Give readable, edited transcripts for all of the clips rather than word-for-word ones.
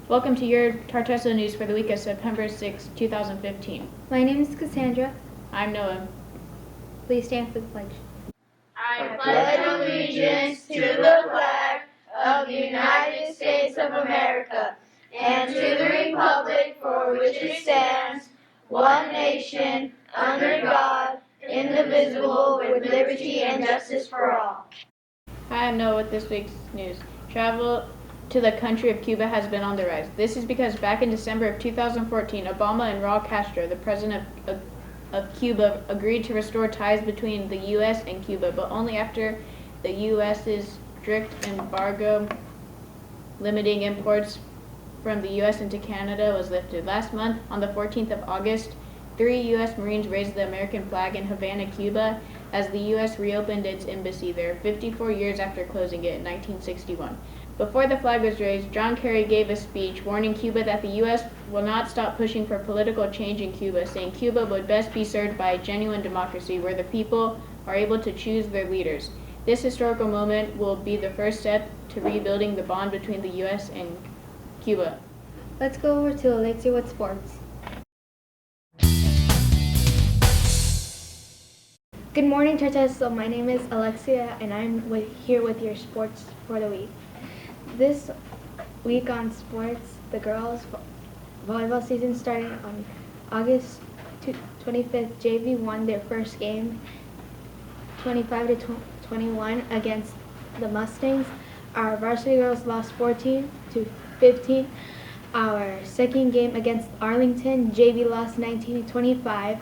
Welcome to your Tartesso News for the week of September 6, 2015. My name is Cassandra. I'm Noah. Please stand for the pledge. I pledge allegiance to the flag of the United States of America and to the republic for which it stands, one nation, under God, indivisible, with liberty and justice for all. Hi, I'm Noah with this week's news. Travel to the country of Cuba has been on the rise. This is because back in December of 2014, Obama and Raul Castro, the president of Cuba, agreed to restore ties between the U.S. and Cuba, but only after the U.S.'s strict embargo limiting imports from the U.S. into Canada was lifted. Last month, on the 14th of August, 3 U.S. Marines raised the American flag in Havana, Cuba, as the U.S. reopened its embassy there 54 years after closing it in 1961. Before the flag was raised, John Kerry gave a speech warning Cuba that the U.S. will not stop pushing for political change in Cuba, saying Cuba would best be served by a genuine democracy where the people are able to choose their leaders. This historical moment will be the first step to rebuilding the bond between the U.S. and Cuba. Let's go over to Alexia with sports. Good morning, Tartesso. My name is Alexia, and I'm here with your sports for the week. This week on sports, the girls' volleyball season starting on August 25th. JV won their first game, 25-21 against the Mustangs. Our varsity girls lost 14-15. Our second game against Arlington, JV lost 19-25.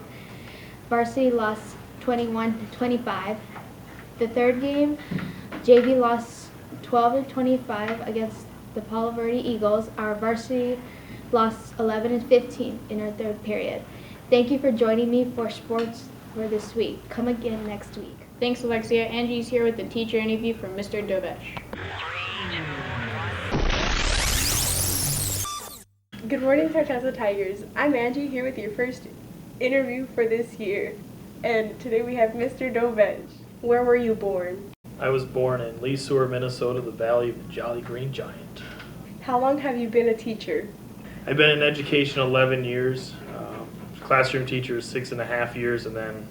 Varsity lost 21-25. The third game, JV lost 12-25 against the Palo Verde Eagles. Our varsity lost 11-15 in our third period. Thank you for joining me for sports for this week. Come again next week. Thanks, Alexia. Angie's here with the teacher interview from Mr. Dovesh. Good morning, Tartesso Tigers. I'm Angie here with your first interview for this year. And today we have Mr. Dovesh. Where were you born? I was born in Lee Sewer, Minnesota, the Valley of the Jolly Green Giant. How long have you been a teacher? I've been in education 11 years, classroom teacher 6.5 years, and then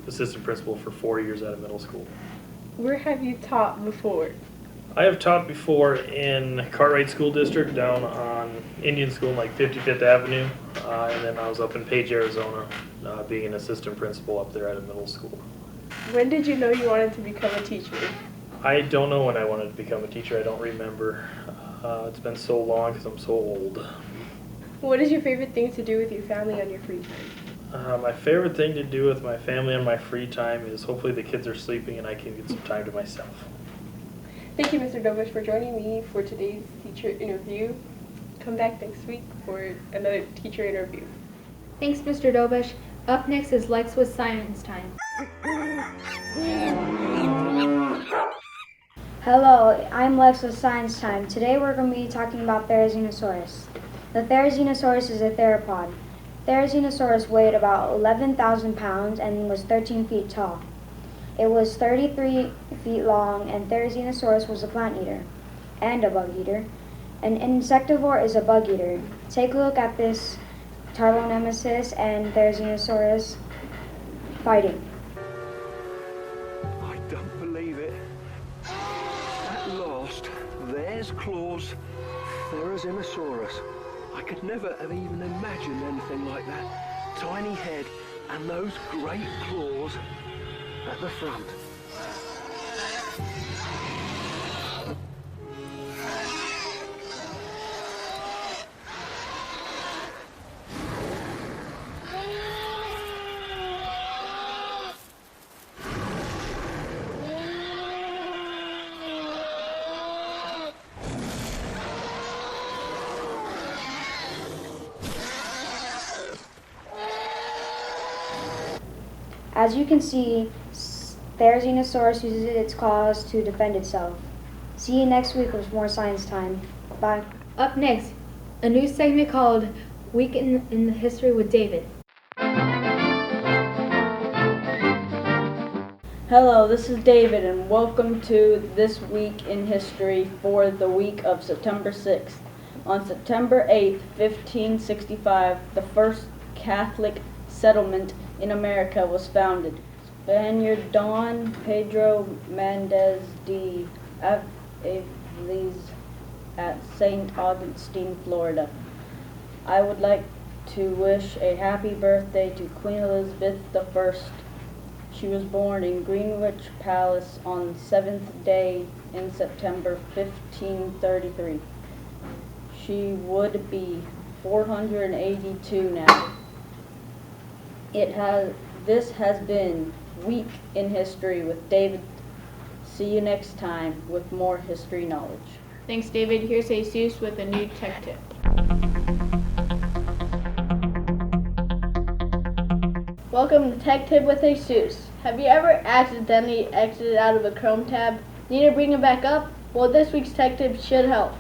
assistant principal for 4 years at a middle school. Where have you taught before? I have taught before in Cartwright School District down on Indian School, like 55th Avenue, and then I was up in Page, Arizona, being an assistant principal up there at a middle school. When did you know you wanted to become a teacher? I don't know when I wanted to become a teacher. I don't remember. It's been so long because I'm so old. What is your favorite thing to do with your family on your free time? My favorite thing to do with my family on my free time is hopefully the kids are sleeping and I can get some time to myself. Thank you, Mr. Dovesh, for joining me for today's teacher interview. Come back next week for another teacher interview. Thanks, Mr. Dovesh. Up next is Lex with Science Time. Hello, I'm Lex with Science Time. Today we're going to be talking about Therizinosaurus. The Therizinosaurus is a theropod. Therizinosaurus weighed about 11,000 pounds and was 13 feet tall. It was 33 feet long, and Therizinosaurus was a plant eater and a bug eater. An insectivore is a bug eater. Take a look at this Tarbonemesis and Therizinosaurus fighting. I don't believe it. At last, there's Claus, Therizinosaurus. I could never have even imagined anything like that. Tiny head and those great claws at the front. As you can see, Therizinosaurus uses its claws to defend itself. See you next week with more Science Time. Bye. Up next, a new segment called Week in the History with David. Hello, this is David, and welcome to This Week in History for the week of September 6th. On September 8, 1565, the first Catholic settlement in America was founded. Spaniard Don Pedro Mendez de Aviles at St. Augustine, Florida. I would like to wish a happy birthday to Queen Elizabeth I. She was born in Greenwich Palace on the 7th day in September 1533. She would be 482 now. This has been Week in History with David. See you next time with more history knowledge. Thanks, David. Here's Jesus with a new tech tip. Welcome to Tech Tip with Jesus. Have you ever accidentally exited out of a Chrome tab? Need to bring it back up? Well, this week's Tech Tip should help.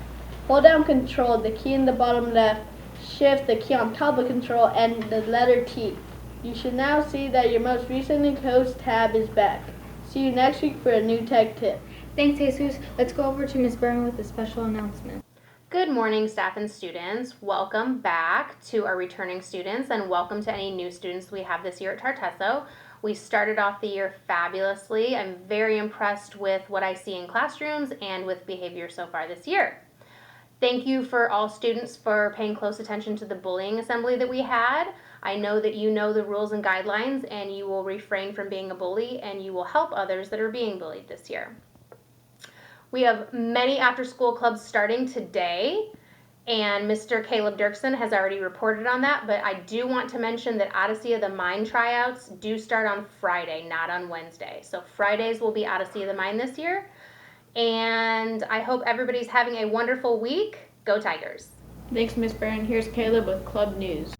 Hold down Control, the key in the bottom left, Shift, the key on top of Control, and the letter T. You should now see that your most recently closed tab is back. See you next week for a new Tech Tip. Thanks, Jesus. Let's go over to Ms. Berman with a special announcement. Good morning, staff and students. Welcome back to our returning students, and welcome to any new students we have this year at Tartesso. We started off the year fabulously. I'm very impressed with what I see in classrooms and with behavior so far this year. Thank you for all students for paying close attention to the bullying assembly that we had. I know that you know the rules and guidelines, and you will refrain from being a bully, and you will help others that are being bullied this year. We have many after-school clubs starting today, and Mr. Caleb Dirksen has already reported on that, but I do want to mention that Odyssey of the Mind tryouts do start on Friday, not on Wednesday. So Fridays will be Odyssey of the Mind this year, and I hope everybody's having a wonderful week. Go Tigers! Thanks, Miss Byrne. Here's Caleb with Club News.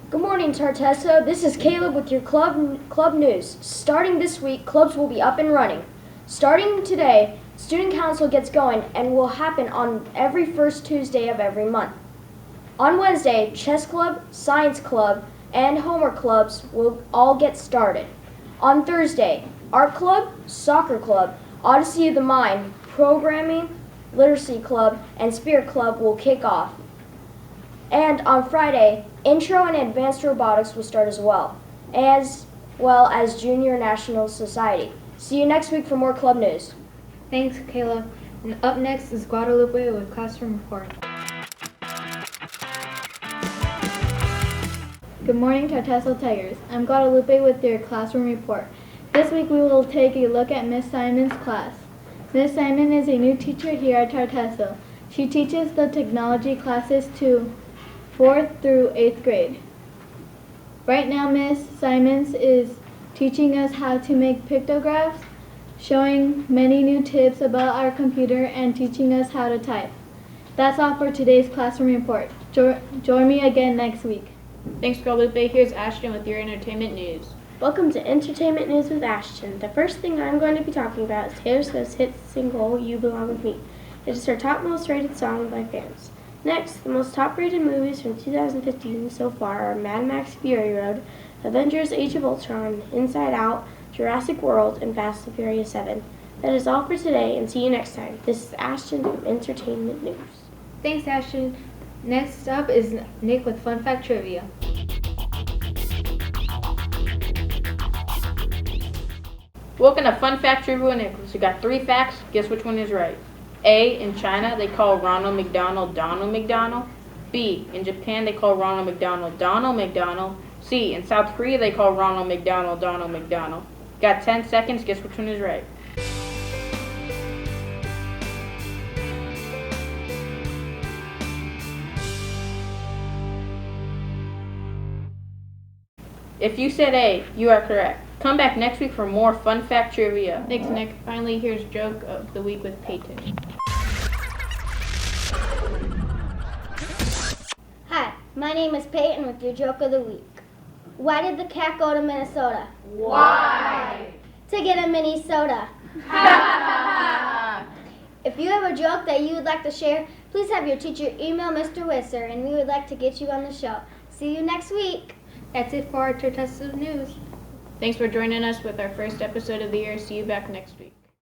Good morning, Tartesso. This is Caleb with your club news. Starting this week, clubs will be up and running. Starting today, Student Council gets going and will happen on every first Tuesday of every month. On Wednesday, Chess Club, Science Club, and Homework Clubs will all get started. On Thursday, Art Club, Soccer Club, Odyssey of the Mind, Programming, Literacy Club, and Spirit Club will kick off. And on Friday, Intro and Advanced Robotics will start as well as Junior National Society. See you next week for more club news. Thanks, Caleb. And up next is Guadalupe with Classroom Report. Good morning, Tartesso Tigers. I'm Guadalupe with your Classroom Report. This week we will take a look at Miss Simon's class. Miss Simon is a new teacher here at Tartesso. She teaches the technology classes to 4th through 8th grade. Right now, Miss Simons is teaching us how to make pictographs, showing many new tips about our computer, and teaching us how to type. That's all for today's Classroom Report. Join me again next week. Thanks, Guadalupe. Here's Ashton with your entertainment news. Welcome to Entertainment News with Ashton. The first thing I'm going to be talking about is Taylor Swift's hit single, You Belong With Me. It is her top most rated song by fans. Next, the most top-rated movies from 2015 so far are Mad Max Fury Road, Avengers Age of Ultron, Inside Out, Jurassic World, and Fast and Furious 7. That is all for today, and see you next time. This is Ashton from Entertainment News. Thanks, Ashton. Next up is Nick with Fun Fact Trivia. Welcome to Fun Fact Trivia with Nicholas. You got 3 facts. Guess which one is right? A, in China, they call Ronald McDonald Donald McDonald. B, in Japan, they call Ronald McDonald Donald McDonald. C, in South Korea, they call Ronald McDonald Donald McDonald. Got 10 seconds. Guess which one is right? If you said A, you are correct. Come back next week for more Fun Fact Trivia. Thanks, Nick. Finally, here's Joke of the Week with Peyton. Hi, my name is Peyton with your Joke of the Week. Why did the cat go to Minnesota? Why? To get a mini soda. If you have a joke that you would like to share, please have your teacher email Mr. Wisser, and we would like to get you on the show. See you next week. That's it for our Tartesso News. Thanks for joining us with our first episode of the year. See you back next week.